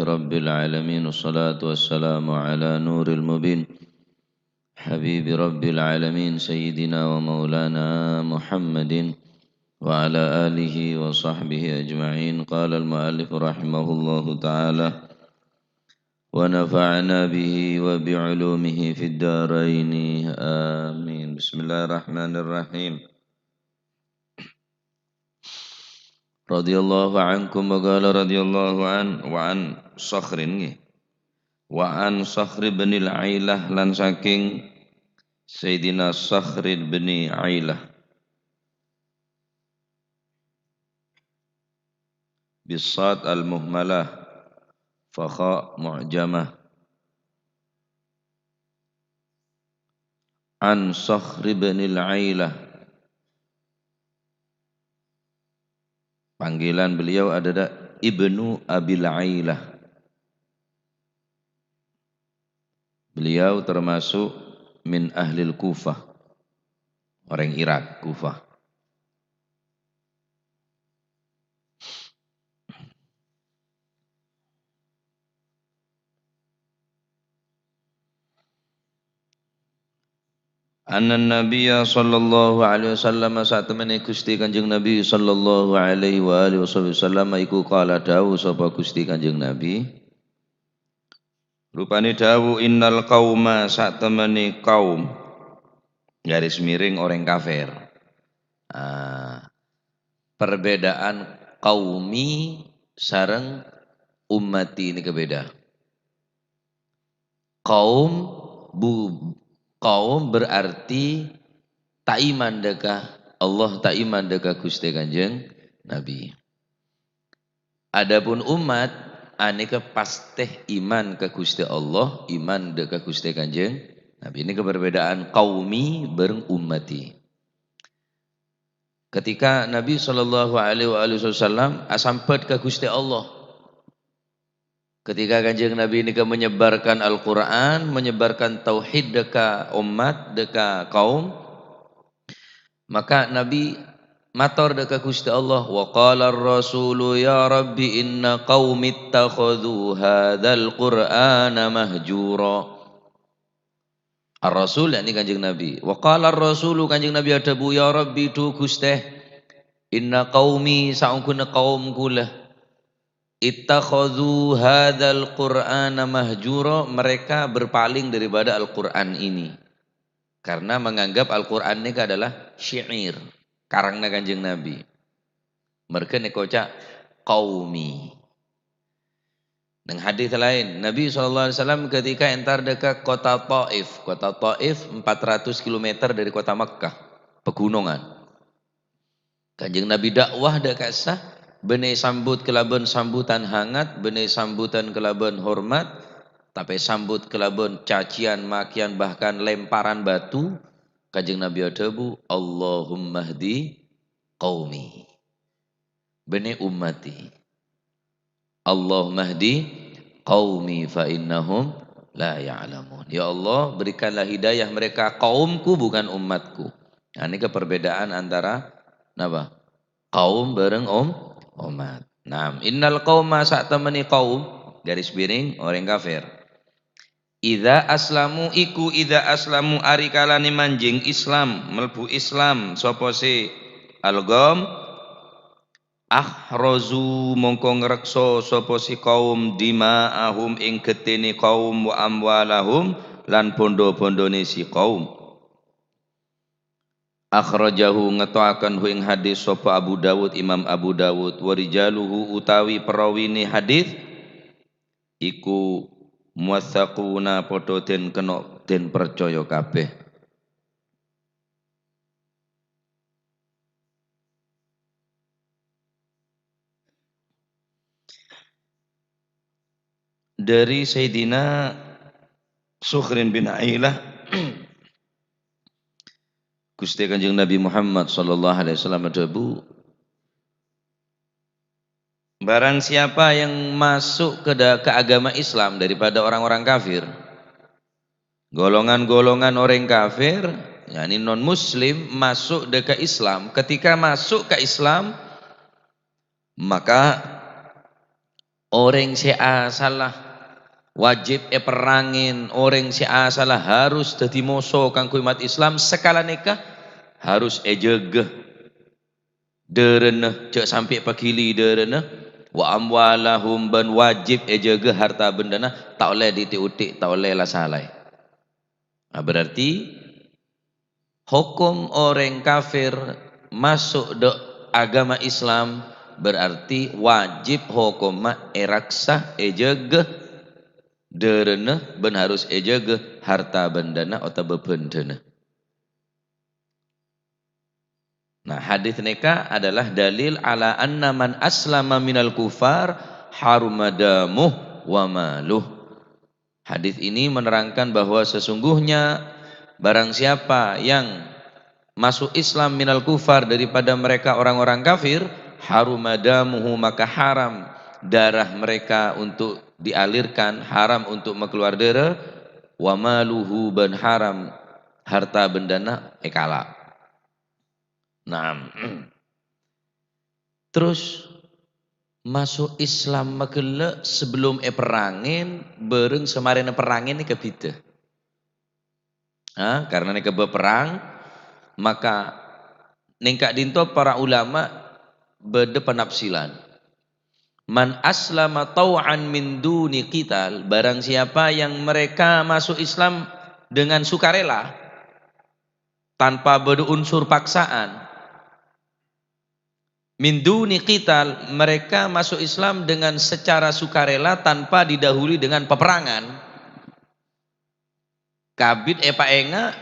رب العالمين والصلاة والسلام على نور المبين حبيب رب العالمين سيدنا ومولانا محمد وعلى آله وصحبه أجمعين. قال المؤلف رحمه الله تعالى: ونفعنا به وبعلومه في الدارين آمين. بسم الله الرحمن الرحيم. Radhiyallahu ankum wa qala radhiyallahu wa an Sakhrin wa an Sakhr bin Ailah lan saking Sayyidina Sakhr bin Ailah bisad al-muhmalah fakha mu'jamah an Sakhr bin Ailah. Panggilan beliau adalah Ibnu Abil Ailah. Beliau termasuk min ahlil Kufah, orang Irak, Kufah. Anna Nabiya sallallahu alaihi wasallam saat temene Gusti Kanjeng Nabi sallallahu alaihi wa alihi wasallam iku qala dawu sapa Gusti Kanjeng Nabi, rupane dawu innal qauma saat temene kaum garis miring orang kafir. Perbedaan qaumi sareng ummati ini kebeda. Kaum berarti tak iman dekah Allah, tak iman dekah Gusti Kanjeng Nabi. Adapun umat aneka pasteh iman ke Gusti Allah, iman dekah Gusti Kanjeng Nabi. Ini keberbedaan qaumi bareng ummati. Ketika Nabi sallallahu alaihi wasallam asampet ke Gusti Allah, ketika Kanjeng Nabi ini menyebarkan Al-Quran, menyebarkan Tauhid deka umat, deka kaum, maka Nabi matur deka Gusti Allah, wa qala ar-rasulu ya Rabbi inna qaumi ittakhadhu hadzal Qur'ana mahjura. Ar-Rasul yakni Kanjeng Nabi. Wa qala ar-rasulu Kanjeng Nabi adabu ya Rabbi tu Gusti inna qaumi saungkuna kaumku lah ittakhadhu hadzal Qur'ana mahjura, mereka berpaling daripada Al-Qur'an ini karena menganggap Al-Qur'an ini adalah syair karangna Kanjeng Nabi. Mereka nekoca qaumi. Nang hadis lain Nabi SAW ketika entar dekat kota Taif. Kota Taif 400 km dari kota Makkah, pegunungan. Kanjeng Nabi dakwah dekat sah, benih sambut kelaban sambutan hangat, benih sambutan kelaban hormat, tapi sambut kelaban cacian, makian, bahkan lemparan batu. Kanjeng Nabi adabu Allahumma hdi qaumi, benih ummati. Allahumma hdi qaumi fa innahum la ya'lamun. Ya Allah, berikanlah hidayah mereka kaumku bukan umatku. Nah, ini keperbedaan antara apa? Kaum bareng umat. Nah, innal qauma sak temeni kaum garis miring orang kafir. Idza aslamu iku idza aslamu ari kalane manjing Islam, melbu Islam sapa si algom ahrazu mongko ngrekso sapa si kaum dima'ahum ing getene kaum wa amwalahum lan bondo-bondone si kaum. Akhrajahu ngetoaken ing hadis sapa Abu Dawud, Imam Abu Dawud, wa rijaluhu utawi perawine hadis iku muwaththaquna padha den kena den percaya kabeh. Dari Sayyidina Sukhrin bin Ailah Gusti Kanjeng Nabi Muhammad sallallahu alaihi wasallam adabu, barang siapa yang masuk ke agama Islam daripada orang-orang kafir, golongan-golongan orang kafir, yakni non muslim masuk ke Islam, ketika masuk ke Islam maka Orang si salah wajib perangin, orang si salah harus dadi moso kanggo umat Islam sekala nikah harus jegeh dereneh cek sampai pakili dereneh wa amwalahum ban wajib jegeh harta bendana tak oleh ditiutik tak oleh lah salah. Nah, berarti hukum orang kafir masuk do agama Islam berarti wajib hukum eraksa ejegeh derena ben harus ejegeh harta bendana atau bebendana. Nah, hadis nikah adalah dalil ala anna man aslama minal kufar harumadamuh wa maluh. Hadis ini menerangkan bahwa sesungguhnya barang siapa yang masuk Islam minal kufar daripada mereka orang-orang kafir, harumadamuhu maka haram darah mereka untuk dialirkan, haram untuk mengeluar darah, wa maluhu ban haram harta bendana ekala. Nah, terus masuk Islam makele sebelum perangin bereng semarene perangin ini kebida. Karena ini perang maka ningkak dinto para ulama beda penafsilan. Man aslama tau'an min duni qital, barang siapa yang mereka masuk Islam dengan sukarela tanpa berunsur paksaan. Min duni qital, mereka masuk Islam dengan secara sukarela tanpa didahului dengan peperangan. Kabit paenga,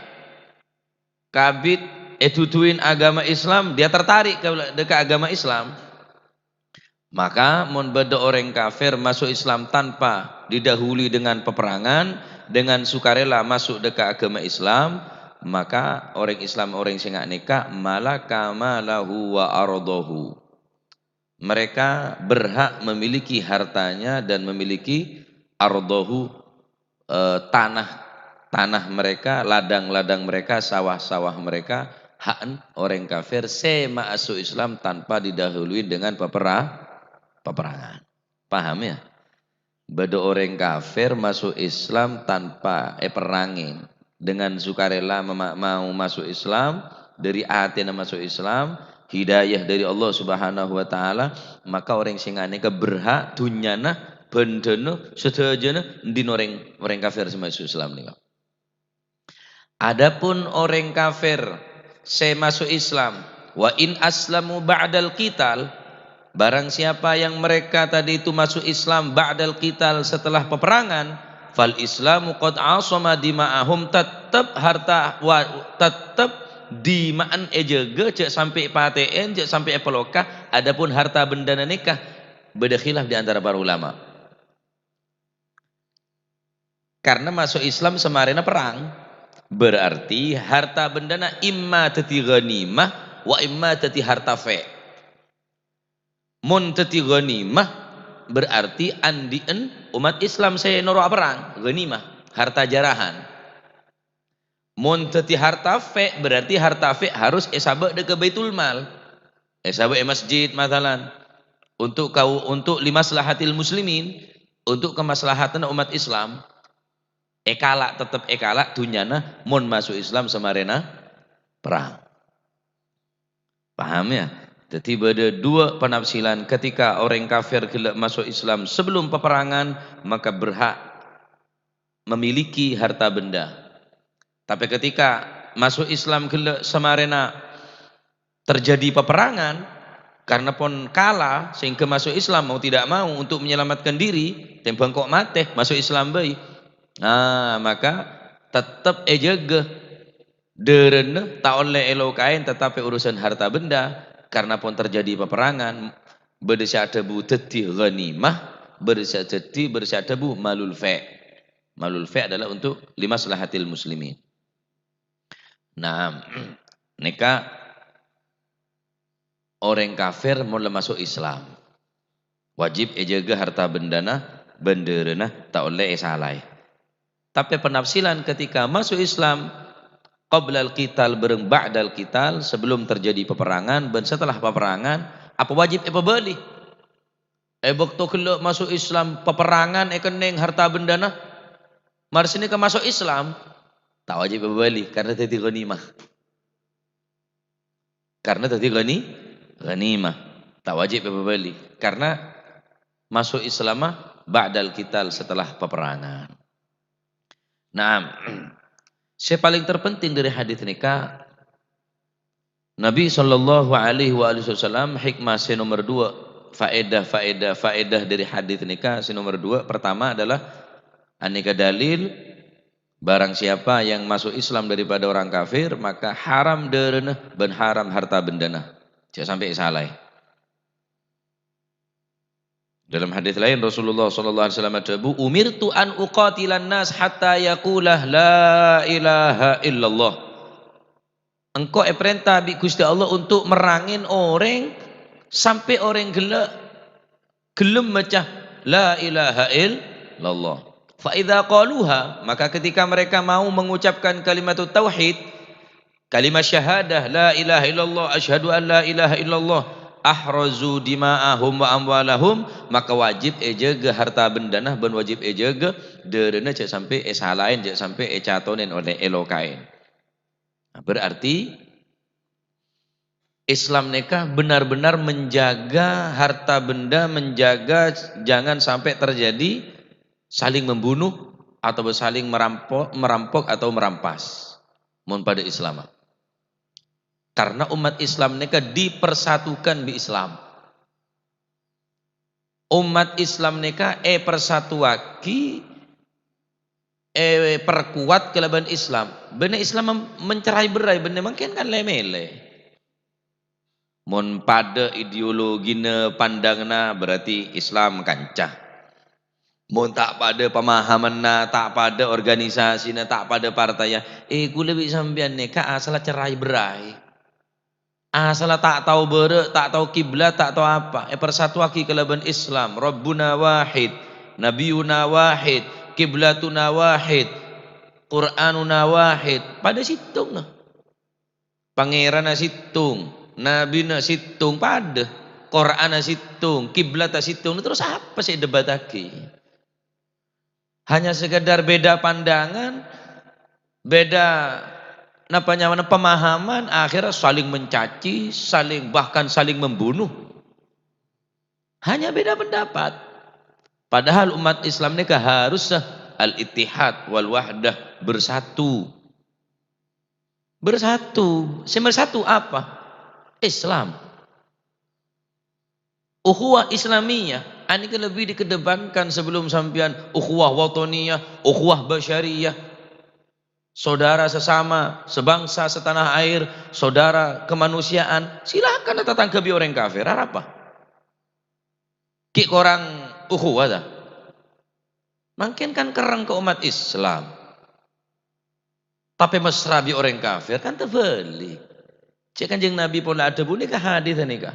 kabit edutuin agama Islam, dia tertarik ke agama Islam. Maka mun beda orang kafir masuk Islam tanpa didahului dengan peperangan, dengan sukarela masuk dekat agama Islam, maka orang Islam orang sing nikah malaka malahu wa ardahu. Mereka berhak memiliki hartanya dan memiliki ardahu, tanah mereka, ladang-ladang mereka, sawah-sawah mereka, hak orang kafir masuk Islam tanpa didahului dengan peperangan. Paham ya? Beda orang kafir masuk Islam tanpa perangin, dengan sukarela mau masuk Islam, dari hati masuk Islam, hidayah dari Allah Subhanahu wa taala, maka orang sing aneka berhak dunyana bendana sedajana ndin orang kafir masuk Islam nih. Adapun orang kafir masuk Islam wa in aslamu ba'dal qital, barang siapa yang mereka tadi itu masuk Islam ba'dal qital setelah peperangan, fal islamu qad asama dima'ahum, tetap harta tetap dima'an ejege cek sampai paten cek sampai pelokah. Adapun harta benda nikah beda khilaf di antara para ulama. Karena masuk Islam semarena perang, berarti harta bendana imma tati ghanimah wa imma tati harta fe. Mun tati ghanimah berarti andien umat Islam saya noro perang, ghanimah harta jarahan. Mun tati harta fe berarti harta fe harus esabek ke Baitul Mal, esabek masjid matalan, untuk limaslahatil muslimin, untuk kemaslahatan umat Islam. Ekala tetap ekala dunyana mun masuk Islam semarena perang. Paham ya? Jadi ada dua penafsiran, ketika orang kafir masuk Islam sebelum peperangan maka berhak memiliki harta benda. Tapi ketika masuk Islam semarena terjadi peperangan, karena pun kalah sehingga masuk Islam mau tidak mau untuk menyelamatkan diri, tembang kok mate masuk Islam bayi. Maka tetap ejege derene tak oleh elokain tetapi urusan harta benda. Karena pun terjadi peperangan, bersyadabu teti ghanimah, bersyadabu malul fe'. Malul fe' adalah untuk limaslahatil muslimin. Nah, nikah orang kafir mulai masuk Islam, wajib ejaga harta bendana benderena tak oleh salai. Tapi penafsiran ketika masuk Islam qablal qital bereng ba'dal qital, sebelum terjadi peperangan dan setelah peperangan, apa wajib apa boleh? Waktu kelak masuk Islam peperangan kening harta benda nah. Mari sini ke masuk Islam tak wajib berbalik karena tadi ghanimah. Karena tadi ghanimah. Tak wajib berbalik karena masuk Islam ba'dal qital setelah peperangan. Nah, yang paling terpenting dari hadis nikah Nabi sallallahu alaihi wasallam hikmah nomor 2, faedah dari hadis nikah nomor 2 pertama adalah aneka dalil barang siapa yang masuk Islam daripada orang kafir maka haram derena ben haram harta bendana. Jangan sampai salah. Dalam hadis lain Rasulullah sallallahu alaihi wasallam berkata, "Umirtu an uqatilan nas hatta yaqulah la ilaha illallah." Engkau perintah bi Gusti Allah untuk merangin orang sampai orang gelem macah la ilaha illallah. Fa idza qaluha, maka ketika mereka mau mengucapkan kalimat tauhid, kalimat syahadah la ilaha illallah asyhadu an la ilaha illallah ahrazu dima'ahum wa amwalahum, maka wajib ejaga harta bendanah ben wajib ejaga derena cak sampai esalain cak sampai ecatonen oleh elokain. Berarti Islam nikah benar-benar menjaga harta benda, menjaga jangan sampai terjadi saling membunuh atau saling merampok atau merampas. Mohon pada Islam. Karena umat Islam nikah dipersatukan di Islam. Umat Islam nikah persatuaki perkuat kelaban Islam. Benar Islam mencerai berai, benar mungkin kan lemele. Mun pada ideologina pandangna berarti Islam kancah. Mun tak pada pemahamanna, tak pada organisasina, tak pada partainya. Ku lebih sampean nikah asal cerai berai. Asal tak tahu bere, tak tahu kiblat, tak tahu apa. Persatuaki kelaban Islam. Rabbuna wahid, Nabiyuna wahid, kiblatuna wahid, Qur'anuna wahid. Pada situng nah. Pangeran situng, Nabi situng pada, Quran situng, kiblat situng. Terus apa sih debat lagi? Hanya sekedar beda pandangan, beda pemahaman, akhirnya saling mencaci, bahkan saling membunuh. Hanya beda pendapat. Padahal umat Islam ini harus al-ittihad wal wahdah, bersatu. Bersatu. Bersatu apa? Islam. Ukhuwah Islamiyah. Ini lebih dikedepankan sebelum sampean ukhuwah watoniyah, ukhuwah basyariyah. Saudara sesama, sebangsa, setanah air, saudara kemanusiaan. Silakan datang ke orang kafir. Apa? Ki korang ukhuwah dah. Makin kan kerang ke umat Islam. Tapi mesra bi orang kafir kan terbeli. Cek Kanjeng Nabi pola ada bunyi kah hadis nikah.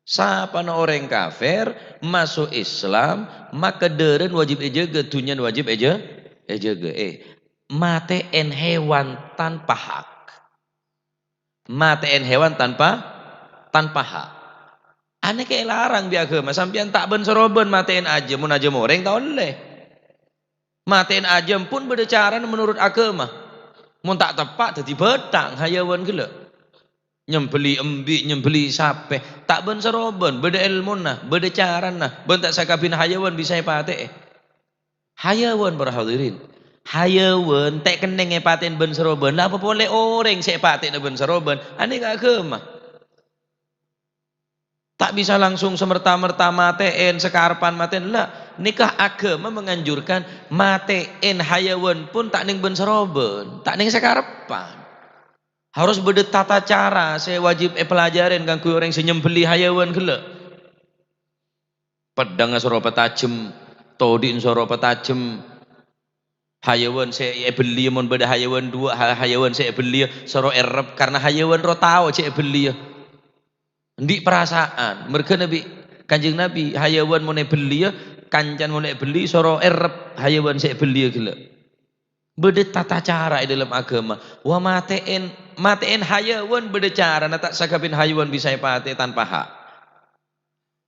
Siapa orang kafir masuk Islam maka deren wajib ejaga, tunyan wajib ejaga. Mateen hewan tanpa hak. Mateen hewan tanpa hak. Aneh kayak larang bi agama. Sampian tak ben seroben mateen aja, mun aja moreng tak oleh. Mateen aja pun bercara menurut agama. Mun tak tepat jadi betang hayawan gila. Nyembeli embi, nyembeli sape, tak ben seroben, beda ilmu nah, beda cara nah, ben tak sakabin hayawan bisa pate. Hayawan berhadirin, hayawan tak keneng paten ben seroben, lah apa boleh orang sepaten ben seroben, ane gak agama. Tak bisa langsung semerta-merta mateen, sekarpan mateen lah. Nikah agama menganjurkan mateen hayawan pun tak ning ben seroben, tak ning sekarpan. Harus tata cara, saya wajib pelajarin kan ku orang senyembeli hayawan gila. Pedang soro petajem, todin soro petajem. Hayawan saya beli mon beda hayawan dua, hayawan saya beli soro erep karena hayawan ro tau saya beli. Di perasaan, mereka Nabi Kanjeng Nabi hayawan mon beli kancan mon beli soro erep hayawan saya beli gila. Beda tata cara dalam agama. Wa mateen hayawan beda cara. Tak sakabin hayawan bisa pate tanpa hak.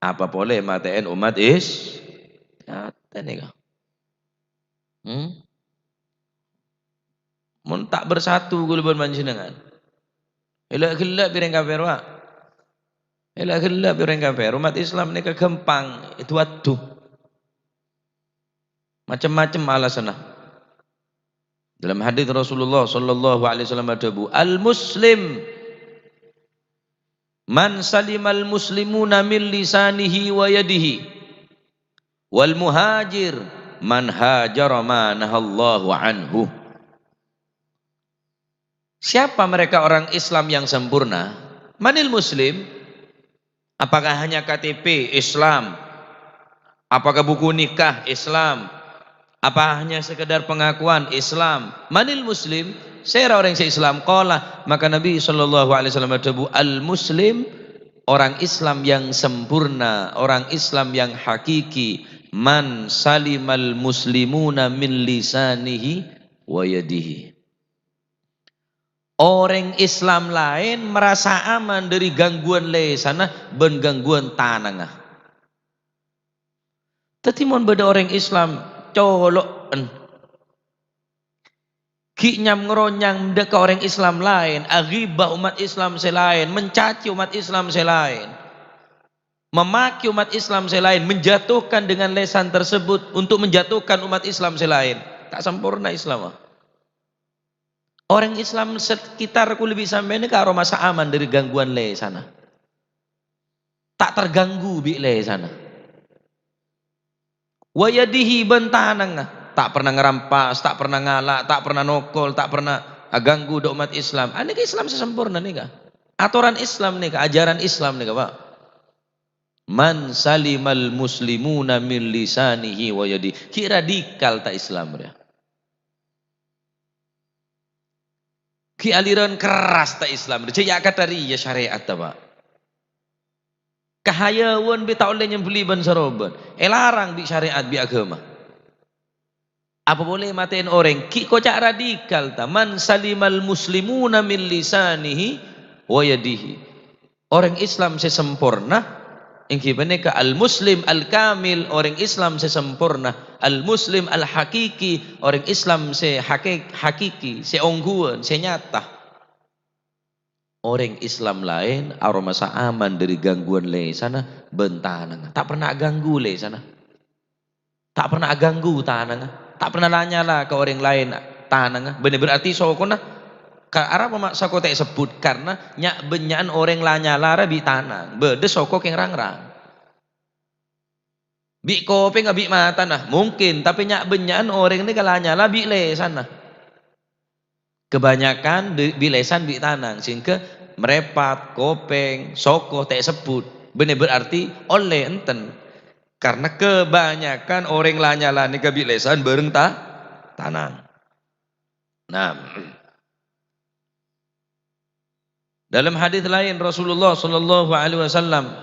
Apa boleh matain umat is? Kata nih kah? Mun tak bersatu gulban panjenengan. Elak gelap bireng kafir wa. Elak gelap bireng kafir. Umat Islam ni kegempang itu waduh. Macam-macam alasannya. Dalam hadis Rasulullah sallallahu alaihi wasallam ada bu, al-muslim man salimal muslimuna min lisanihi wa yadihi wal muhajir man hajara ma nahallahu anhu. Siapa mereka orang Islam yang sempurna? Manil muslim? Apakah hanya KTP Islam? Apakah buku nikah Islam? Apa hanya sekedar pengakuan Islam? Manil muslim? Saya orang yang Islam. Qala, maka Nabi sallallahu alaihi wasallam berkata, al muslim, orang Islam yang sempurna, orang Islam yang hakiki, man salimal muslimuna min lisanihi wa yadihi. Orang Islam lain merasa aman dari gangguan lisanah dan gangguan tanangah. Tetimun beda orang Islam colok ki nyam ngeronyang deka orang Islam lain, aghibah umat Islam selain, mencaci umat Islam selain, memaki umat Islam selain, menjatuhkan dengan lesan tersebut untuk menjatuhkan umat Islam selain. Tak sempurna Islam. Orang Islam sekitarku lebih sampai ini karo masa aman dari gangguan lesan. Tak terganggu bi lesan. Wa yadihi bentanang, tak pernah ngerampas, tak pernah ngalak, tak pernah nokol, tak pernah ganggu do umat Islam. Ini ke Islam sesempurna nih kah? Aturan Islam nih kah? Ajaran Islam nih kah, Pak? Man salimal muslimuna min lisanihi wa yadihi. Ki radikal tak Islam dia. Ki aliran keras tak Islam dia. Caya kata ya syariat tak, Pak? Kahayawan bi tak oleh nyembeli ban saroban. Larang bi syariat bi agama. Apa boleh matiin orang? Ki kocak radikal ta. Man salimal muslimuna min lisanihi wa yadihi. Orang Islam sesempurna. Ingki beneka al muslim al kamil, orang Islam sesempurna. Al muslim al hakiki, orang Islam hakiki, seongguan, senyata. Orang Islam lain aroma aman dari gangguan lesana bentanang. Tak pernah ganggu lesana. Tak pernah ganggu tanang. Tak pernah lanyalah ke orang lain tanang. Benar berarti sokona ka arah pemaksa kota sebut karena nyak benyan orang lanyala bi tanang. Bede sokok yang rang-rang. Bi kopi nggak bi mata nah mungkin tapi nyak benyan orang ini kalanyala bi lesana. Kebanyakan bilesan bi tanang sehingga merepat, kopeng, soko tak sebut. Benar berarti oleh enten. Karena kebanyakan orang lanyala ni ke bilesan bareng tanang. Nah, dalam hadis lain Rasulullah sallallahu alaihi wasallam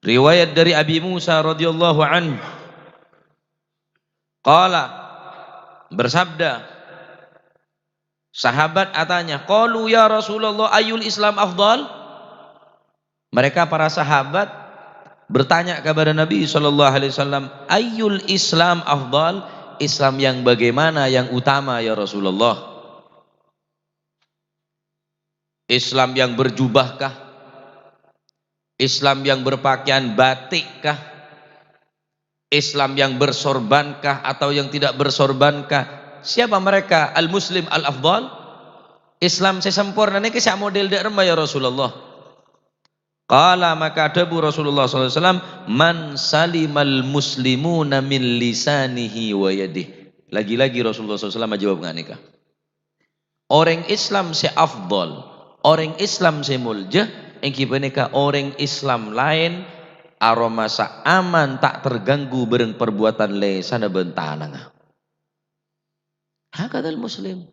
riwayat dari Abi Musa radhiyallahu anhu qala bersabda sahabat atanya, qalu ya Rasulullah ayul Islam afdal? Mereka para sahabat bertanya kepada Nabi sallallahu alaihi wasallam, ayul Islam afdal? Islam yang bagaimana yang utama ya Rasulullah? Islam yang berjubahkah? Islam yang berpakaian batikkah? Islam yang bersorbankah atau yang tidak bersorbankah? Siapa mereka? Al-Muslim al-Afdal? Islam sesempurna ini kisah model derma ya Rasulullah. Qala maka dabu Rasulullah SAW, man salimal muslimuna min lisanihi wa yadih. Lagi-lagi Rasulullah SAW menjawab nganika. Orang Islam se-afdal, orang Islam se-muljah, yang kibanika orang Islam lain aroma sa aman tak terganggu bareng perbuatan lesana bentanang. Hakadal muslim.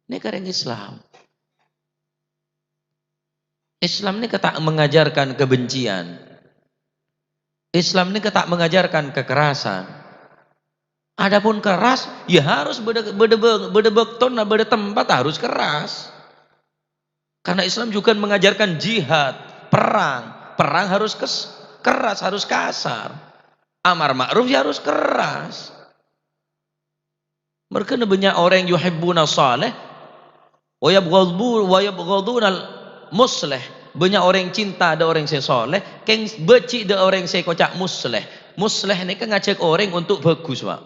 Ini kareng Islam. Islam ini tak mengajarkan kebencian. Islam ini tak mengajarkan kekerasan. Adapun keras, ya harus bedebekton, beda tempat harus keras. Karena Islam juga mengajarkan jihad, perang. Perang harus keras, harus kasar. Amar ma'ruf ya harus keras. Mereka banyak orang yang yuhibbuna salih wa yabghaduna muslih. Banyak orang yang cinta ada orang yang soleh, keng benci ada orang yang kocak muslih. Muslih ini kan ngajak orang untuk bagus, Pak.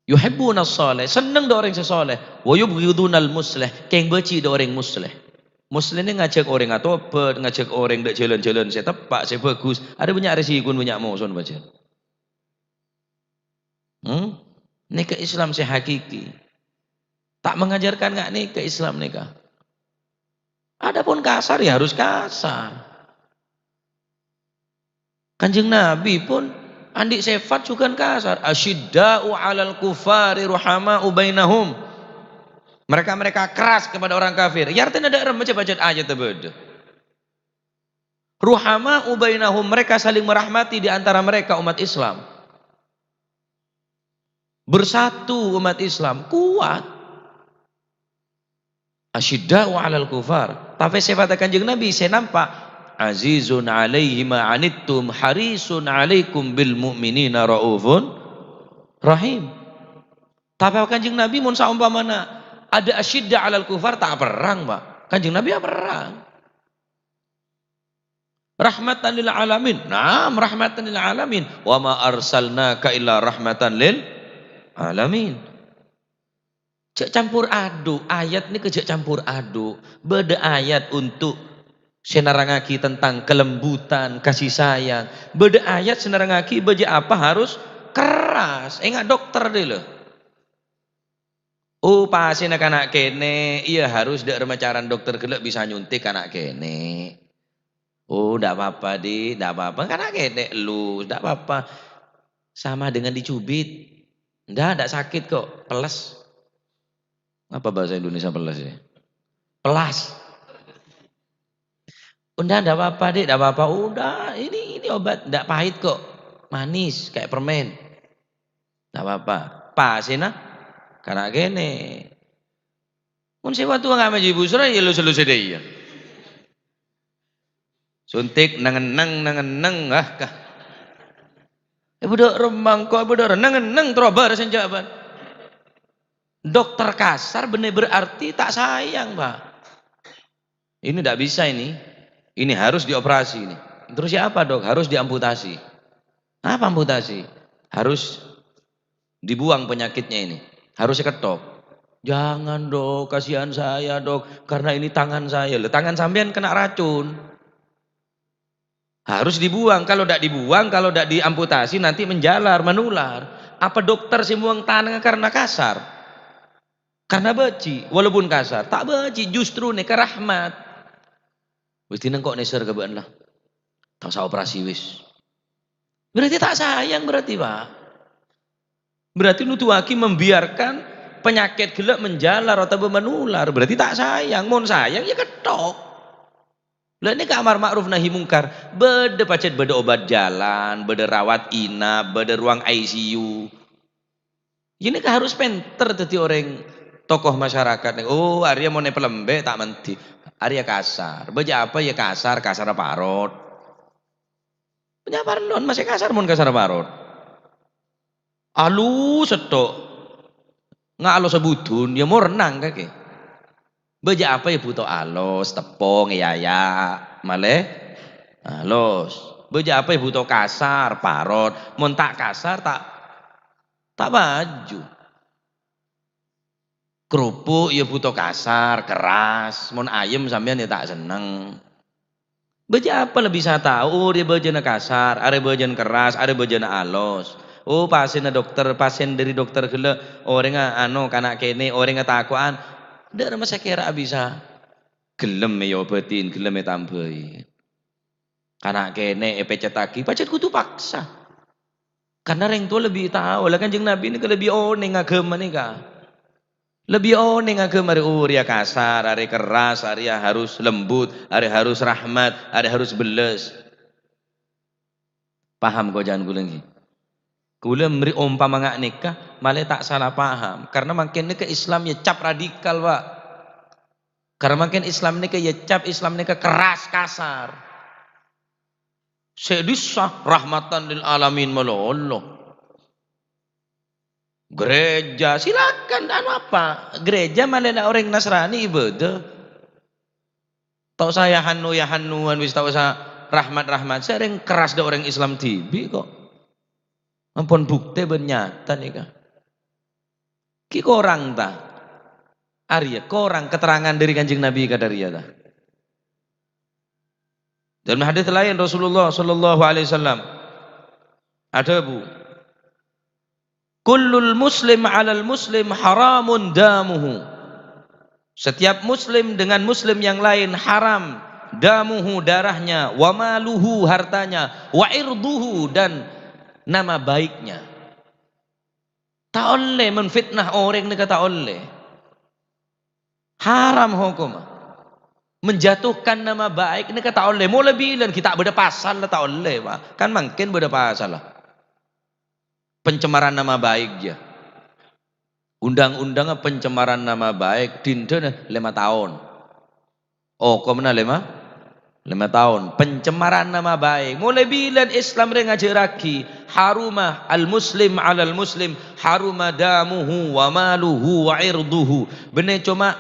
Yuhibbuna salih, senang ada orang yang soleh. Wa yubghiduna muslih, keng benci ada orang muslih. Muslih ini ngajak orang atau apa, ngajak orang dak jalan-jalan saya tepak, saya bagus. Ada banyak resiko, banyak musuh baca. Ini ke Islam saya hakiki. Tak mengajarkan nggak nih ke Islam nikah. Adapun kasar ya harus kasar. Kanjeng Nabi pun andik sifat juga kasar. Asyidda'u 'alal kufari ruhama'u bainahum. Mereka keras kepada orang kafir. Ya artinya ada baca ayat tersebut. Ruhama'u bainahum, mereka saling merahmati di antara mereka umat Islam. Bersatu umat Islam kuat. Asyidda'u 'alal kufar. Tapi sifat Kanjeng Nabi saya nampak azizun 'alaihi ma 'anittum harisun 'alaikum bil mu'minina raufun rahim. Tapi Kanjeng Nabi mun saumpamana ada asyidda 'alal kufar tak perang, Pak. Kanjeng Nabi ya perang. Rahmatan lil alamin. Naam, rahmatan lil alamin. Wa ma arsalnaka illa rahmatan lil alamin. Cek campur aduk, ayat ini kejak campur aduk. Beda ayat untuk senarangaki tentang kelembutan, kasih sayang. Beda ayat senarangaki baja apa harus keras. Enggak dokter deh loh. Oh pasien anak kene, iya harus dak remacaran dokter gelek bisa nyuntik anak kene. Oh ndak apa-apa di, ndak apa-apa kan anak kene lu, ndak apa-apa. Sama dengan dicubit. Ndak sakit kok, peles. Apa bahasa Indonesia pelas ya? Pelas. Udah enggak apa-apa dek, enggak apa-apa. Udah, ini obat enggak pahit kok. Manis kayak permen. Enggak apa-apa. Pas nah. Karena gini. Mun sewa tua enggak maju busra ya lu sedih ya. Suntik nangeneng ah kah. Budak remang kok budak nangeneng trobar senjaban. Dokter kasar bener berarti tak sayang, Pak. Ini tidak bisa ini. Ini harus dioperasi ini. Terus ya apa, Dok? Harus diamputasi. Apa amputasi? Harus dibuang penyakitnya ini. Harus diketok. Jangan, Dok, kasihan saya, Dok, karena ini tangan saya. Loh, tangan sampean kena racun. Harus dibuang. Kalau tidak dibuang, kalau tidak diamputasi nanti menjalar, menular. Apa dokter sih buang tangan karena kasar? Karena beci, walaupun kasar, tak beci, justru nih rahmat. Wis tineng kok neser kebaan lah. Tak usah operasi wis. Berarti tak sayang berarti, Pak. Berarti nutuaki membiarkan penyakit gelap menjalar atau menular. Berarti tak sayang. Mohon sayang ya ketok. Lah ini kamar ma'ruf nahi mungkar. Beda pacet beda obat jalan, beda rawat inap, beda ruang ICU. Ini kan harus penter tadi orang tokoh masyarakat. Oh, Arya mau nepel lembe tak menti. Arya kasar. Baca apa ya kasar parot. Penyabar non masih kasar mon kasar parot. Alu setok. Nggak alo sebutun ya mau renang kake. Baca apa ya butuh alos, tepung, ya male alos. Baca apa ya butuh kasar parot. Mon tak kasar tak baju. Kerupuk ya butuh kasar, keras. Mon ayam sampean ya tak seneng. Baca apa lebih saya tahu? Oh dia bajana kasar, ada bajana keras, ada bajana alos. Oh pasien dari dokter gele orang kanak kene orang takuan. Dak masa kira bisa gelem ya obatin, gelem ya tambahin. Kanak kene cetaki, pacet kudu paksa. Karena orang tua lebih tahu lah Kanjeng Nabi ini lebih oneng agama nih kah. Lebih oneng agama dia kasar, ada keras, ada harus lembut, ada harus rahmat, ada harus beles. Paham kau jangan kulengi. Kula memberi umpama ngak nikah, malah tak salah paham. Karena makin nikah Islam ya cap radikal, Pak. Karena makin Islam nikah ya cap Islam nikah keras kasar. Sedisah rahmatan lil alamin malah Allah. Gereja silakan apa? Gereja malah orang Nasrani ibadah. Tahu saya hanu ya hanuan wis tahu saya rahmat sering keras dah orang Islam tibi kok. Ampun bukti bernyata nih kak. Ki korang ta? Arya korang keterangan dari Kanjeng Nabi kata Arya ta. Dalam hadis lain Rasulullah sallallahu alaihi wasallam ada bu. Kullul muslim 'alal muslim haramun damuhu. Setiap muslim dengan muslim yang lain haram damuhu darahnya, wa maluhu hartanya, wa irduhu dan nama baiknya. Tak oleh menfitnah orang ni kata oleh. Haram hukum. Menjatuhkan nama baik ni kata oleh. Mau lebih lan kita beda pasal lah tak oleh, Pak. Kan mungkin beda pasal lah. Pencemaran nama baik je. Undang-undang pencemaran nama baik dinten 5 tahun. Oh, kau mana 5 tahun. Pencemaran nama baik. Mulai bilan Islam dia ngajaraki harumah al-muslim 'alal muslim haruma damuhu wa maluhu wa irduhu. Benar cuma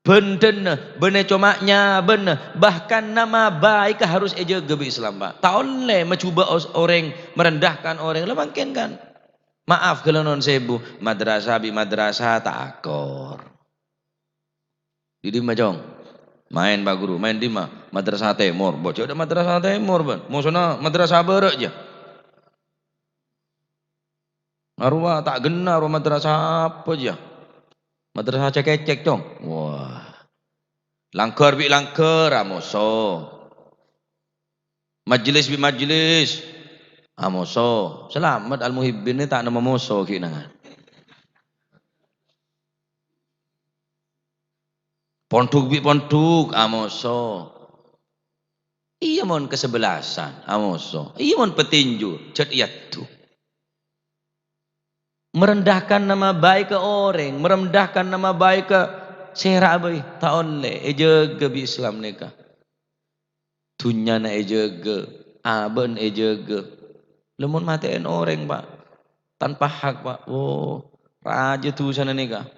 benden, benar cuma nya benar. Bahkan nama baik harus jaga bi Islam, Pak. Tak boleh mencuba orang merendahkan orang. Lah mungkin kan. Maaf kalau non sebu madrasah bi madrasah takor. Jadi macam main Pak Guru, main di mana? Madrasah Timur. Bocah ada madrasah Timur, ban. Mau sana madrasah barat aja. Arwah tak genar madrasah apa aja. Madrasah cekecek dong. Wah. Langkar bi langkar amoso. Majlis bi majlis. Amoso. Selamat al-muhibbin ni tak nama moso kinangan. Ponduk bi ponduk amoso. Iya mon kesebelasan amoso. Iya mon petinju cet tu. Merendahkan nama baik ke orang, merendahkan nama baik ke sera boy. Tak oleh ejaga bi Islam nikah. Dunya na ejaga, aben ejaga. Lemun matiin orang, Pak. Tanpa hak, Pak. Oh, raja tu sana nikah.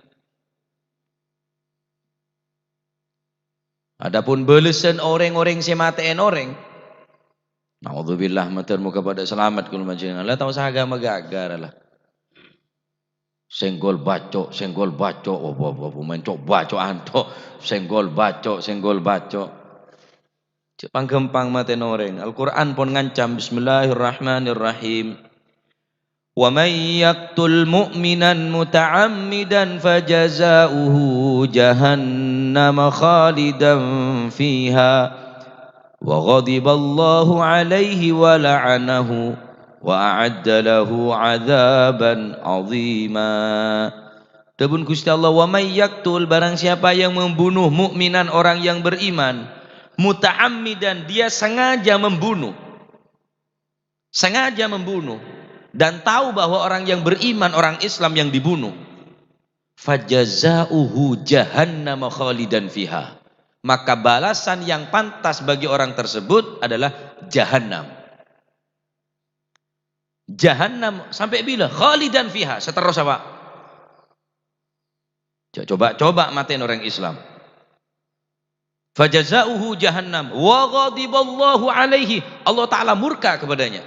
Adapun belesan orang-orang si matiin orang. Naudzubillah matermu kepada selamat kul majinan. Lah tahu agama gagar lah. Senggol bacok. Oh, main cok bacok anto. Senggol bacok. Panggempang matiin orang. Al-Quran pun ngancam Bismillahirrahmanirrahim. وَمَنْ يَقْتُلْ مُؤْمِنًا مُتَعَمِّدًا فَجَزَاؤُهُ جَهَنَّمَ خَالِدًا فِيهَا وَغَضِبَ اللَّهُ عَلَيْهِ وَلَعَنَهُ وَأَعَدَّ لَهُ عَذَابًا عَظِيمًا. Debun Gusti Allah, wa may yaqtul, barang siapa yang membunuh mukminan orang yang beriman, muta'ammidan, dia sengaja membunuh. Dan tahu bahwa orang yang beriman, orang Islam yang dibunuh, fajazauhu jahannam khalidan fiha, maka balasan yang pantas bagi orang tersebut adalah jahannam. Jahannam sampai bila? Khalidan fiha, seterusnya Pak. Coba matiin orang Islam. Fajazauhu jahannam wa ghadiballahu alaihi, Allah Ta'ala murka kepadanya.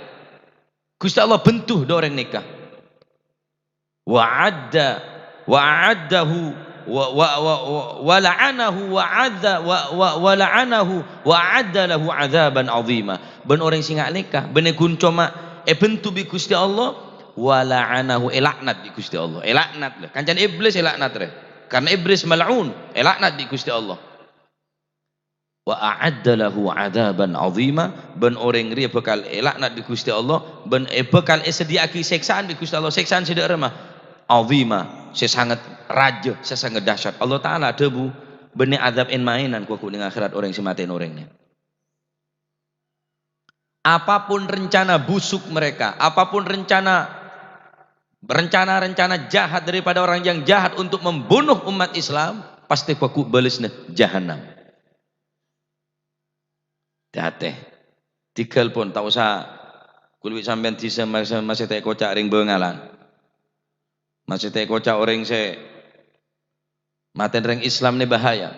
Gusti Allah bentuh orang nikah. Wa'addahu wa la'anahu wa'adda lahu 'adzaban 'azima. Ben orang sing nikah, ben gun cuma bentu bi Gusti Allah wa la'anahu, laknat bi Gusti Allah. Laknat lah. Kancan iblis laknat re. Karena iblis mal'un, laknat di Gusti Allah. Wa a'adda lahu 'adzaban 'azima, ben orang ria bekal laknat di Gusti Allah, ben bekal sediaki siksaan di Gusti Allah, siksaan sedak remah 'azima, sesangat raja, sesangat dahsyat. Allah Taala debu bene azab en mainan ku ning akhirat orang si maten orangnya. Apapun rencana busuk mereka, apapun rencana jahat daripada orang yang jahat untuk membunuh umat Islam, pasti ku balesna jahannam. Hati. Tinggal pun tak usah kulit sampean disa masih tak kocak ring bengalan. Masih tak kocak orang se maten ring Islam ni bahaya.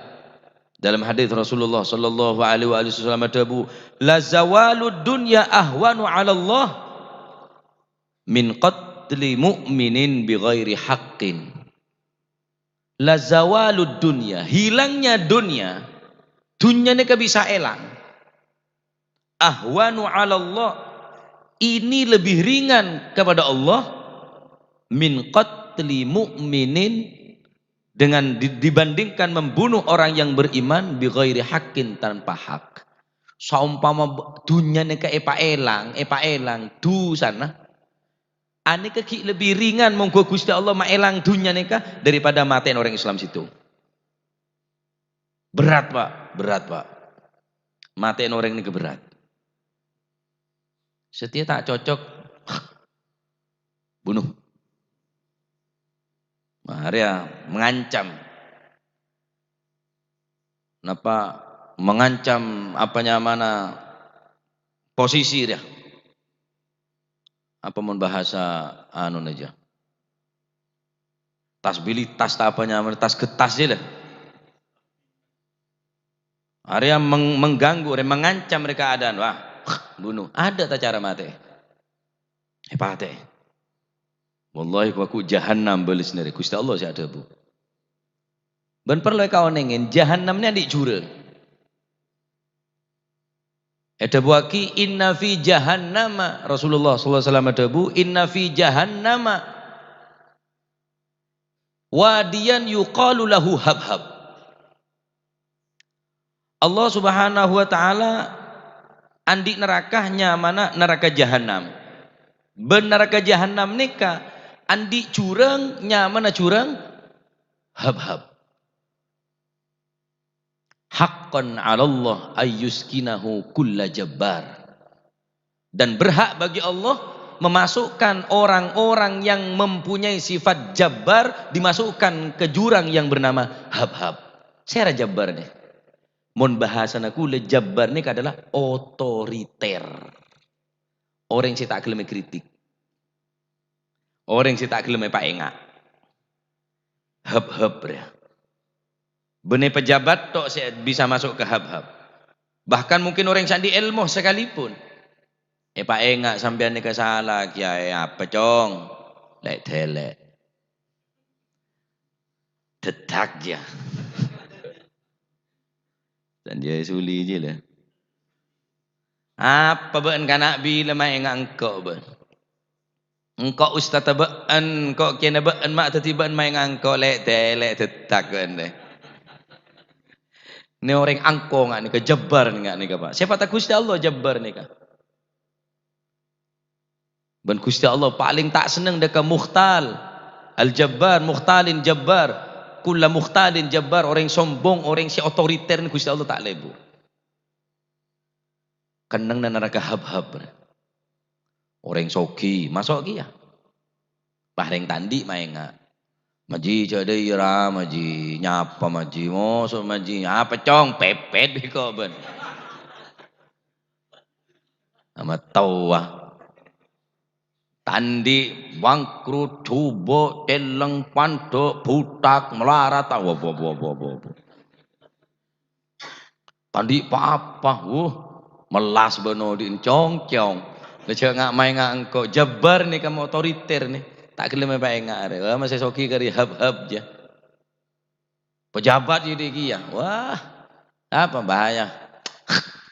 Dalam hadis Rasulullah sallallahu alaihi wasallam dawu la zawalud dunya ahwanu 'ala Allah min qatli mu'minin bighairi haqqin. La zawalud dunya, hilangnya dunia. Dunia ni bisa elang. Ahwanu 'ala Allah, ini lebih ringan kepada Allah min qatli mu'minin, dengan dibandingkan membunuh orang yang beriman bighairi haqqin, tanpa hak. Saumpama dunia ni epa elang tu sana. Ane keki lebih ringan monggo Gusti Allah maelang dunia nikah daripada maten orang Islam situ. Berat Pak. Maten orang ini berat. Setia tak cocok, bunuh. Maria mengancam. Kenapa mengancam apanya mana posisi dia? Apa mun bahasa anu aja? Tasbilitas tak apanya, tas getas je lah. Arya mengganggu, mengancam mereka keadaan. Wah, bunuh. Ada tak cara mati? Pate. Wallahi aku jahannam beli sendiri. Gusti Allah sih ada bu. Ben perlu kau nengin jahannamnya di jurang. Ada buaki inna fi jahannama, Rasulullah sallallahu alaihi wasallam ada bu inna fi jahannama wadiyan yuqalu lahu habhab. Allah Subhanahu wa taala andi nerakahnya mana neraka jahanam. Ben neraka jahanam nika andi curang mana curang habhab. Haqqan 'ala Allah ayyuskinahu kulla jabbar. Dan berhak bagi Allah memasukkan orang-orang yang mempunyai sifat jabbar dimasukkan ke jurang yang bernama habhab. Saya jabbar nih. Mon bahasa aku le jabbar nih adalah otoriter. Orang yang tak gelem kritik. Orang yang tak gelem pak engak. Habhab ya. Benih pejabat tok bisa masuk ke hab-hab. Bahkan mungkin orang yang sandi ilmu sekalipun. Pak enggak sampean ni salah kiai apa cong? Lek telek. Detak dia. Dan dia suli je lah. Apa ben kanak bi lemah enggak engkau ben. Engkau ustaz ben, engkau kena ben mak tiba-tiba main engkau lek telek detak ben deh. Ini orang angkong ni ke jabbar ni Pak. Siapa tak Gusti Allah jabbar ni ka. Ben Gusti Allah paling tak senang dekat mukhtal. Al-jabbar, mukhtalin jabbar. Kulla mukhtalin jabbar, orang sombong, orang si otoriter ni Gusti Allah tak lebu. Kenang na neraka hab-hab. Orang soki, masuk ki ya. Paling tandi main enggak. Maji jadi ira maji nyapa maji mosok maji apa cong pepet biko ben. Amat tawa. Tandi bangkrut coba teleng pantuk butak melarat wo. Tandi apa melas beno di cong-cong. Lecek ngak main ngak engkau jabar nih kamu otoriter nih. Tak kelima baik ngare, wah masih soki kari hab-hab je. Pejabat jadi kia, wah apa bahaya.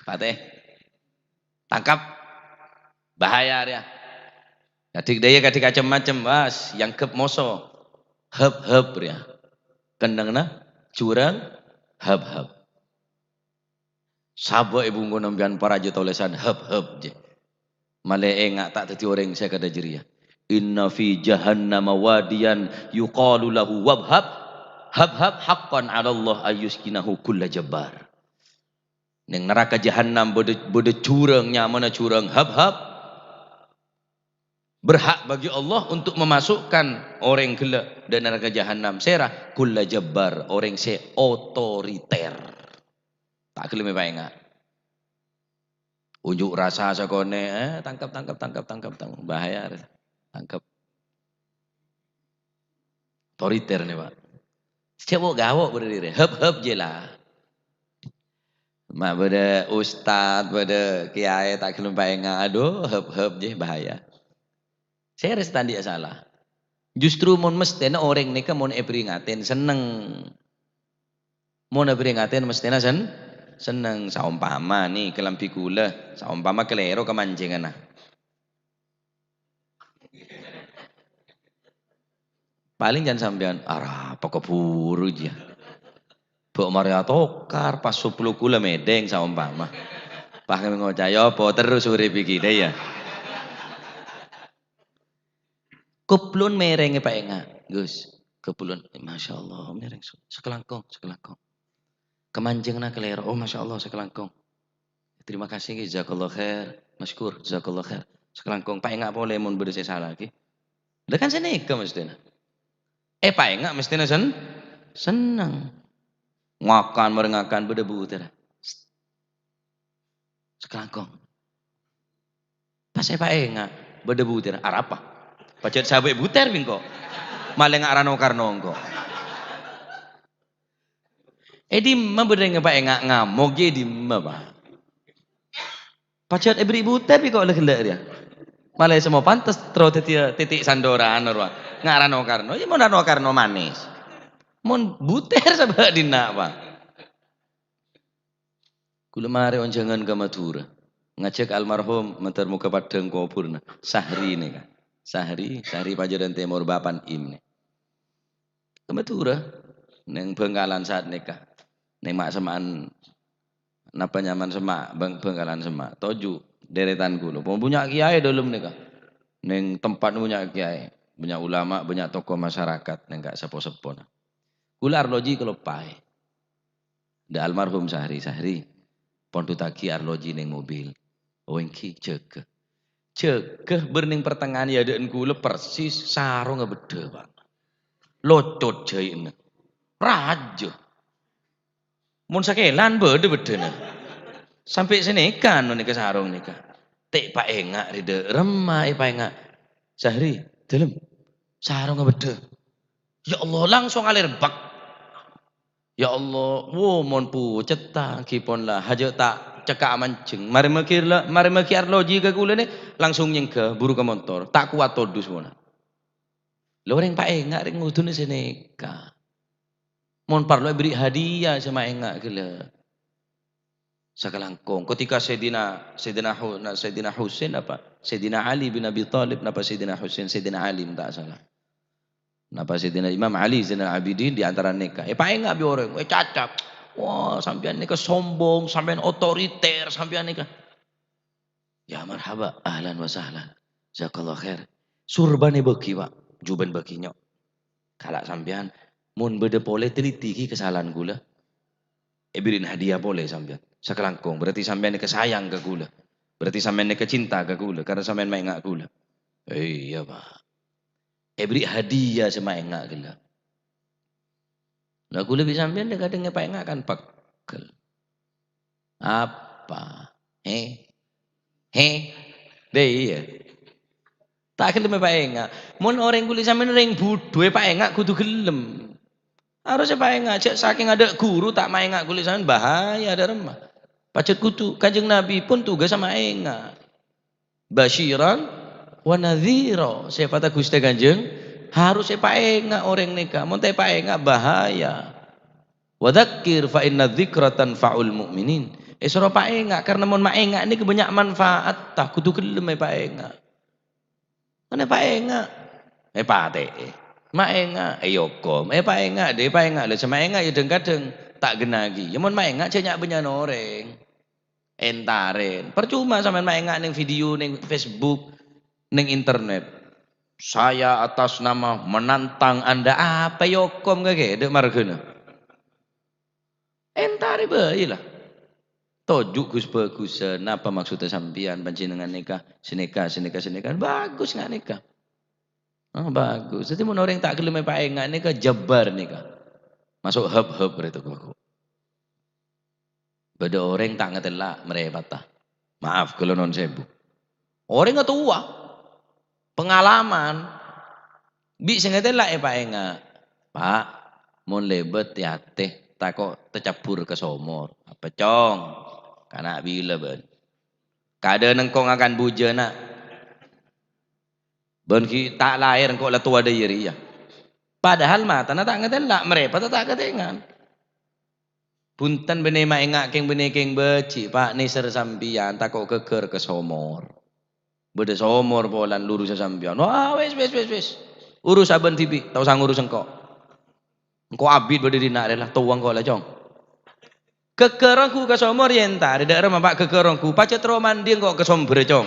Pateh, tangkap bahaya dia. Kadik dia kadik macam-macam, was yang kep moso hab-hab dia. Kendangna curang hab-hab. Sabo ibu ngonombian para jotolesan hab-hab je. Male engak tak teti orang saya kada jeria. Inna fi jahannam wadiyan yuqalu lahu wabhab habhab haqqan 'ala Allah ayyuskinahu kulla jabbar. Ning neraka jahannam bode curangnya mana curang habhab. Berhak bagi Allah untuk memasukkan orang gila dan neraka jahannam serah kulla jabbar, orang se otoriter. Tak kelima bae enggak. Unjuk rasa sakone, tangkap, bahaya, tangkap. Otoriter nih Pak. Cewek gawok berdiri, hep je lah. Mak pada ustad, pada kiai tak kelem paenga, aduh hep je bahaya. Saya harus tadi salah. Justru mon mestena orang ni kan mon peringatin seneng. Mon peringatin mestena seneng. Saumpama nih kelampi kula, saumpama kelero kemancingan nah. Paling jangan sampean arah pokok buru aja. Bok Maria tokar pas 10 kula medeng saumpama. Pakai ngocaya apa terus urip iki ya. Keplun merenge Pak Enga, Gus. Keplun, Masya Allah, mereng sekelangkong. Kemanjengna kelero, oh Masya Allah sekelangkong. Terima kasih jazakallah khair, masykur jazakallah khair. Sekelangkong Pak Enga boleh mun bede saya salah ki. Lah kan saya nikah mestinya. Pak Enga mestinya senang. Ngakan merengakan bede buter. Sekelangkong. Pas Pak Enga bede buter, arapa? Pacet sahabat buter bingko. Malah ngarano karno engko. Di bede Pak Enga ngamuk je di Pak. Pacet beri buter bingko oleh kendak dia. Malah semua pantas terus titik sandoran arwah. Ngarano karno, ya mau ngarano karno manis. Mun buter sabak dina Pak. Kula mari onjangan ke Madura. Ngajak almarhum mentar muka padang kuburna. Sahri nih kan. Sahri Pajadan Timur Bapan Im nih. Ke Madura. Neng Bengkalan saat nikah. Neng mak semaan napa nyaman semak Bengkalan semak. Toju deretan kula. Punya kiai dalam nikah. Neng tempat punya kiai. Banyak ulama, banyak tokoh masyarakat. Neng gak sepo-sepo. Kula arloji kelopai. Da almarhum Sahri. Pontu taki arloji neng mobil. Wengki cekeh berning pertengahan ya deun kula persis sarung ngebede Pak. Locot jaine. Raja. Mun sakelan bede-bedene. Sampai senekan nika sarung nika. Tek Pak Enga ride remah Pak Enga. Sahri, dalem sarung ngebede. Ya Allah langsung alir bak. Ya Allah, wo mon pucet ta kipon lah haja tak cekak mancing. Mari mekir loji ke kula ni langsung nyengke buru ke motor. Tak kuat todus mona. Lo orang Pak Enga ring ngudune seneka. Mon parlo beri hadiah sama Enga gila. Sakalangkong ketika Sayyidina Husain apa? Sayyidina Ali bin Abi Thalib napa Sayyidina Husain Sayyidina Ali tak salah. Napa Sayyidina Imam Ali Zainal Abidin di antara nikah. Pak Enga bi orang, cacat. Wah, sampean nikah sombong, sampean otoriter, sampean nikah. Ya marhaba, ahlan wa sahlan. Jazakallah khair. Surbane beki, Pak. Juben beki nyok. Kalak sampean mun bede pole teliti ki kesalahan gula. Birin hadiah boleh sampean. Sakelangkong, berarti sampean nikah sayang ke gula. Berarti sampean nikah cinta ke gula karena sampean main ngak gula. Iya, Pak. Beri hadiah sama Enga gila. Nah, aku lebih sampean dia kadang Pak Enga kan pakel. Apa? Deh iya. Tak gelem Pak Enga. Mun orang kulit sampean ring budue Pak Enga kudu gelem. Harusnya Pak Enga saking ada guru tak main Enga kulit sampean bahaya ada remah. Pacet kutu Kanjeng Nabi pun tugas sama Enga. Basyiran wa nadhira. Siapa tak Gusti Kanjeng? Harusnya Pak Enga orang nikah. Mun Pak Enga bahaya. Wadzakir fa inna dzikra tanfa'ul mu'minin. Sura Pak Enga karena mun mak Enga ini banyak manfaat tah kudu gelem Pak Enga. Mana Pak Enga? Pak Te. Mak Enga yokom. Pak Enga de Pak Enga le sama Enga ya kadang tak genagi. Ya mun mak Enga cenyak banyak noreng. Entaren. Percuma sama mak Enga ning video ning Facebook ning internet. Saya atas nama menantang Anda apa yokom kage dek margana. Entari bayi lah. Tojuk Gus bagusan. Apa maksudnya sampian panjenengan nikah, seneka. Bagus nggak nikah? Oh, bagus. Jadi mau orang tak gelem Pak Enga nikah jabar nikah. Masuk hub itu aku. Beda orang tak ngetelak mereka patah. Maaf kalau non sebu. Orang nggak tua, pengalaman. Bi sengaja lah Pak Enga. Pak, mau lebet ya teh, tak kok tercapur ke somor. Apa cong? Karena bila ben. Kada nengkong akan buja nak. Ben ki tak lahir kok lah tua diri ya. Padahal mata na tak ngetelak mereka tak ketengan. Punten bene maenga keng bene keng beci Pak niser sampian tak kok keker ke somor. Bede somor polan lurus sampian. Wah wes. Urus aben tibi, tau sang urus engkau. Engkau abid bede dina adalah tuang kau lah jong. Kekerongku ke somor yenta, di daerah Pak kekerongku. Pacet romanding kok ke somber jong.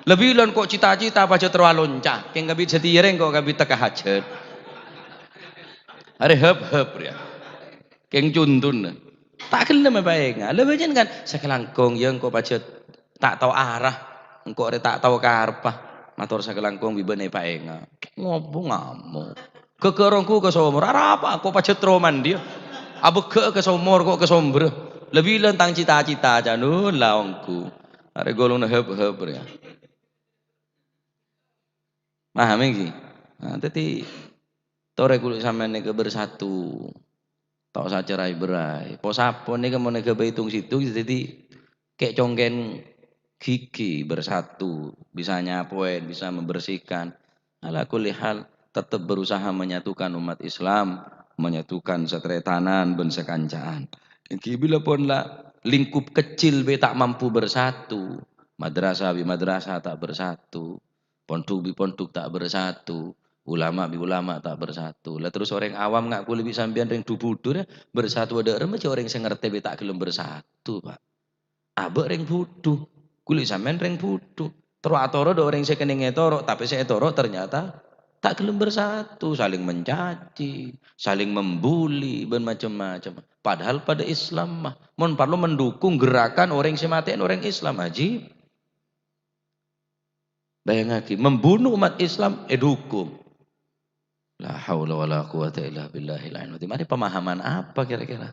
Lebih lon kok cita-cita pacet roalonca. Keng kabit setireng kok kabit teka hajat. Are hep ya. Keng cuntun. Tak gelem bae nga. Lebih jen kan sakelangkong yang kok pacet tak tahu arah. Engkau ada tak tahu karpa. Matur sakelangkong bibene pae nga. Ngopo ngamuk. Kekerongku ke somor. Arah apa? Kok pacet roman dia. Abeke ke somor kok ke somber. Lebih lentang cita-cita janun laongku. Are golong na hep ya. Paham iki? Nah, tadi tore kulit sampean ke bersatu. Tak usah cerai-berai. Posapon nih mau nega hitung situ jadi kayak congken gigi bersatu, bisa nyapoin, bisa membersihkan. Ala kulli hal tetap berusaha menyatukan umat Islam, menyatukan setretanan ben sekancaan. Iki bila pun lah lingkup kecil be tak mampu bersatu, madrasah bi madrasah tak bersatu, pondok bi pondok tak bersatu, ulama bi ulama tak bersatu. Lah terus orang awam nggak boleh bisa sampean ring dubudur ya, bersatu ada remaja orang sing ngerti be tak gelem bersatu, Pak. Abek ring buduh, kulit sampean ring buduh. Terus atoro do orang sekening etoro, tapi saya etoro ternyata tak gelem bersatu, saling mencaci, saling membuli, ben macam-macam. Padahal pada Islam mah, mon perlu mendukung gerakan orang sematen orang Islam haji. Bayang lagi, membunuh umat Islam, dukung. La haula wala quwata illa billahil aliyyil. Mari pemahaman apa kira-kira?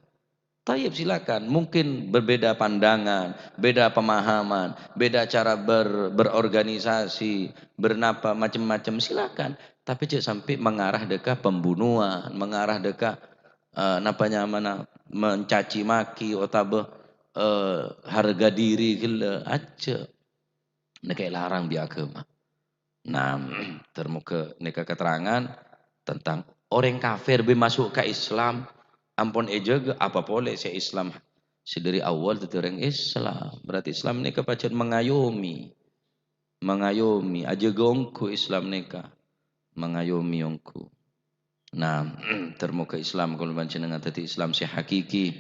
Tayyib silakan, mungkin berbeda pandangan, beda pemahaman, beda cara berorganisasi, bernapa macam-macam silakan. Tapi jangan sampai mengarah dekat pembunuhan, mengarah dekat napanya mana mencaci maki atau harga diri gila aja. Ini kayak larang bi agama. Nah, termuka neka keterangan tentang orang kafir be masuk ke Islam. Ampun eja apa boleh saya Islam sedari awal itu orang Islam. Berarti Islam ini kepacat mengayomi. Mengayomi. Aja gongku Islam neka. Mengayomi ongku. Nah, termuka Islam kalau baca dengan tadi Islam se hakiki.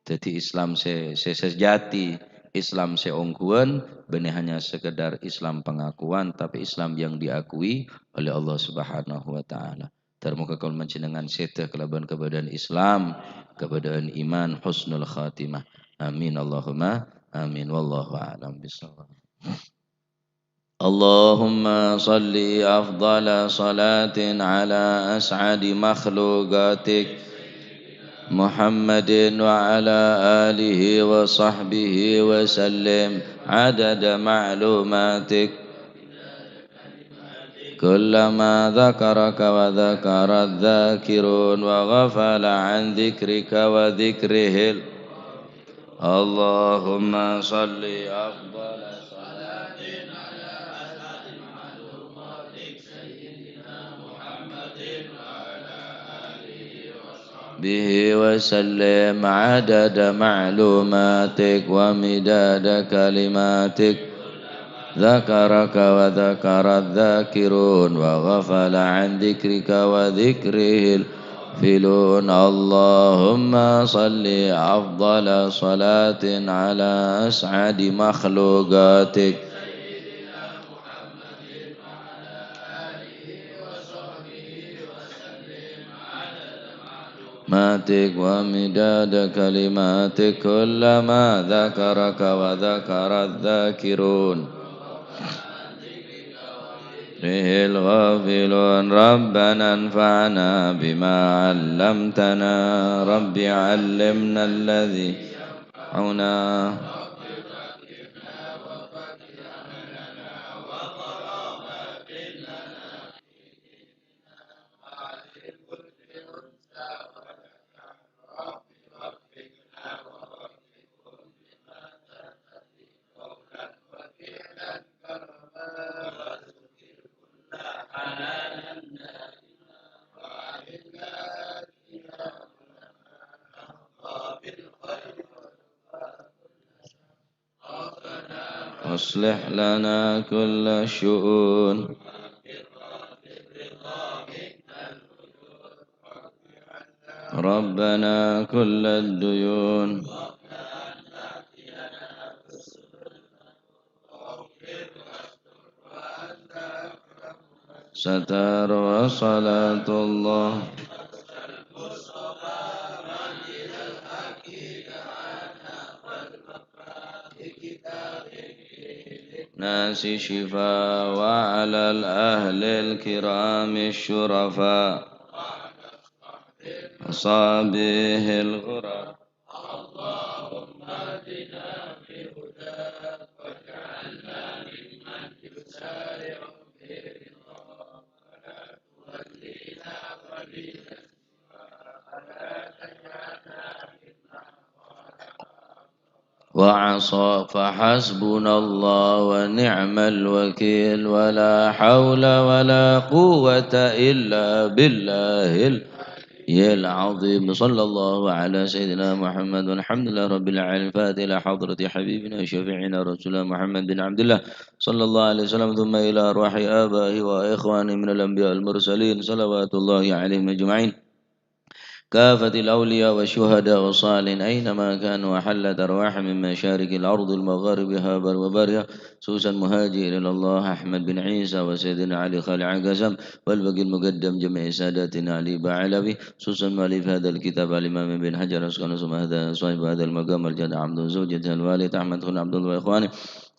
Tadi Islam se sejati. Islam se ongkuan. Benih hanya sekedar Islam pengakuan. Tapi Islam yang diakui oleh Allah Subhanahu wa ta'ala. Termuka kau mencenengan seta kelaban kebadan Islam, kebadan iman, husnul khatimah. Amin Allahumma amin wallahu a'lam bishawab. Allahumma salli afdala salatin ala as'adi makhluqatik Muhammadin wa ala alihi wa sahbihi wa sallim adada ma'lumatik كلما ذكرك وذكر الذاكرون وغفل عن ذكرك وذكره اللهم صل أفضل صلاة على أسعد معلوماتك سيدنا محمد وعلى آله وصحبه وسلم عدد معلوماتك ومداد كلماتك ذكرك وذكر الذاكرون وغفل عن ذكرك وذكره الفلون اللهم صل أفضل صلاة على أسعد مخلوقاتك سيدنا محمد وعلى آله وصحبه وسلم عدد معلوماتك ومداد كلماتك كلما ذكرك وذكر الذاكرون الغافلون ربنا انفعنا بما علمتنا رب علمنا الذي ينفعنا أصلح لنا كل الشؤون ربنا كل الديون ستار وصلاة الله ناس شفاء وعلى الأهل الكرام الشرفاء أصابه الغرر وعصى فحسبنا الله ونعم الوكيل ولا حول ولا قوة إلا بالله العظيم صلى الله على سيدنا محمد والحمد لله رب العالمين فاتح إلى حضرة حبيبنا شفيعنا رسول الله محمد بن عبد الله صلى الله عليه وسلم ثم إلى أرواح آبائه وإخوانه من الأنبياء المرسلين صلوات الله عليهم أجمعين كافة الأولياء والشهداء والصالحين أينما كانوا وحلت أرواح من مشارق الأرض المغاربها وبرها سوسا مهاجر إلى الله أحمد بن عيسى وسيدنا علي خالع عقزم والبقي المقدم جميع ساداتنا علي بعلبي سوسا مؤلف هذا الكتاب الإمام بن حجر أسكن هذا صاحب هذا المقام الجد عبد زوجة الوالد أحمد بن عبد الله وإخوانه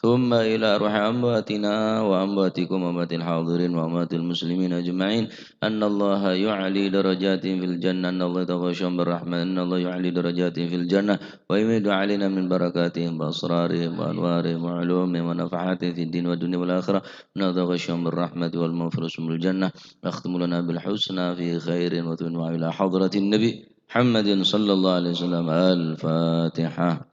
ثم إلى أرواح أمواتنا وأمواتكم وأموات الحاضرين وأموات المسلمين أجمعين أن الله يعلي درجات في الجنة أن الله يتغشم بالرحمن أن الله يعلي درجات في الجنة ويمد علينا من بركاتهم وأسرارهم وأنوارهم وعلومهم ونفحاتهم في الدين والدنيا والآخرة نتغشم بالرحمة والمغفرة من الجنة أختم لنا بالحسنى في خير وتنوع إلى حضرة النبي محمد صلى الله عليه وسلم الفاتحة